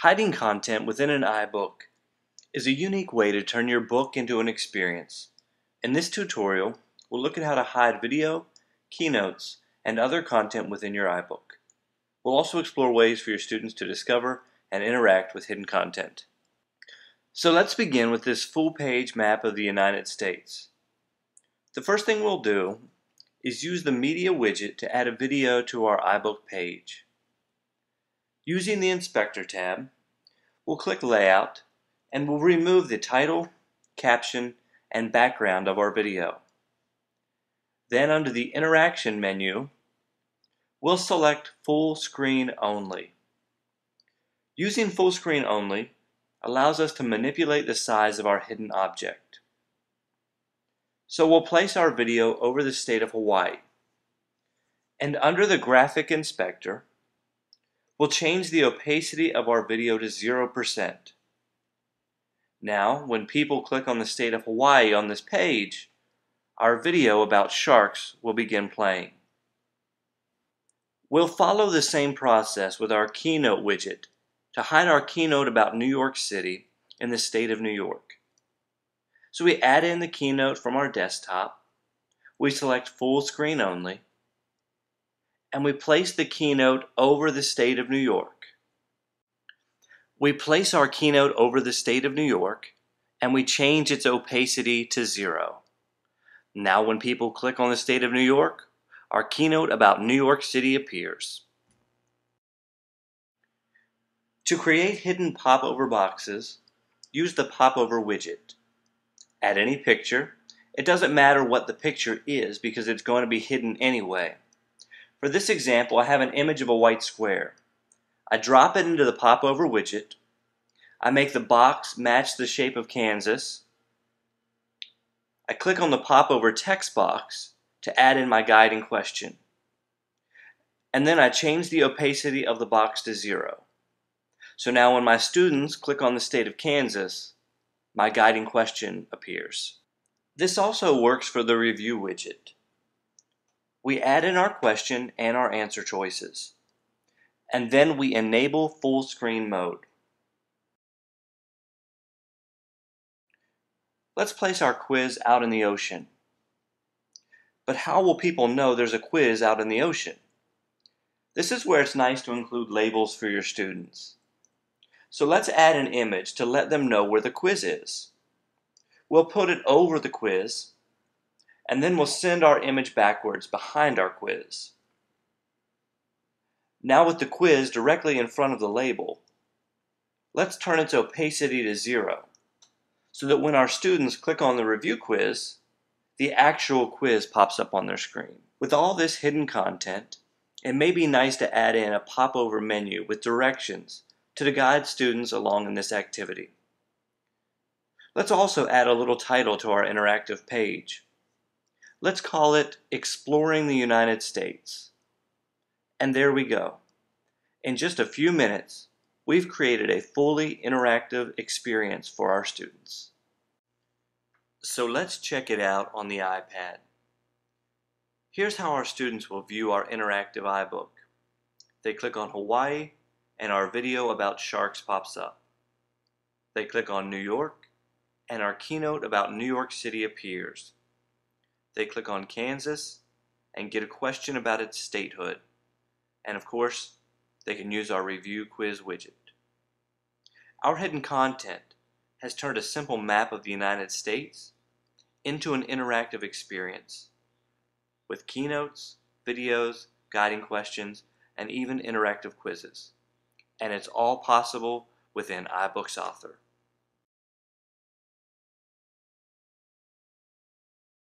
Hiding content within an iBook is a unique way to turn your book into an experience. In this tutorial, we'll look at how to hide video, keynotes, and other content within your iBook. We'll also explore ways for your students to discover and interact with hidden content. So let's begin with this full-page map of the United States. The first thing we'll do is use the Media widget to add a video to our iBook page. Using the Inspector tab, we'll click Layout and we'll remove the title, caption, and background of our video. Then under the Interaction menu, we'll select Full Screen Only. Using Full Screen Only allows us to manipulate the size of our hidden object. So we'll place our video over the state of Hawaii. And under the Graphic Inspector, we'll change the opacity of our video to 0%. Now, when people click on the state of Hawaii on this page, our video about sharks will begin playing. We'll follow the same process with our Keynote widget to hide our keynote about New York City in the state of New York. So we add in the keynote from our desktop, we select Full Screen Only, and we place the keynote over the state of New York. We place our keynote over the state of New York and we change its opacity to 0. Now when people click on the state of New York, our keynote about New York City appears. To create hidden popover boxes, use the Popover widget. Add any picture. It doesn't matter what the picture is because it's going to be hidden anyway. For this example, I have an image of a white square. I drop it into the Popover widget. I make the box match the shape of Kansas. I click on the Popover text box to add in my guiding question. And then I change the opacity of the box to 0. So now when my students click on the state of Kansas, my guiding question appears. This also works for the Review widget. We add in our question and our answer choices, and then we enable full screen mode. Let's place our quiz out in the ocean. But how will people know there's a quiz out in the ocean? This is where it's nice to include labels for your students. So let's add an image to let them know where the quiz is. We'll put it over the quiz, and then we'll send our image backwards behind our quiz. Now with the quiz directly in front of the label, let's turn its opacity to 0, so that when our students click on the review quiz, the actual quiz pops up on their screen. With all this hidden content, it may be nice to add in a popover menu with directions to guide students along in this activity. Let's also add a little title to our interactive page. Let's call it Exploring the United States. And there we go. In just a few minutes, we've created a fully interactive experience for our students. So let's check it out on the iPad. Here's how our students will view our interactive iBook. They click on Hawaii and our video about sharks pops up. They click on New York and our keynote about New York City appears. They click on Kansas and get a question about its statehood. And of course, they can use our Review Quiz widget. Our hidden content has turned a simple map of the United States into an interactive experience with keynotes, videos, guiding questions, and even interactive quizzes. And it's all possible within iBooks Author.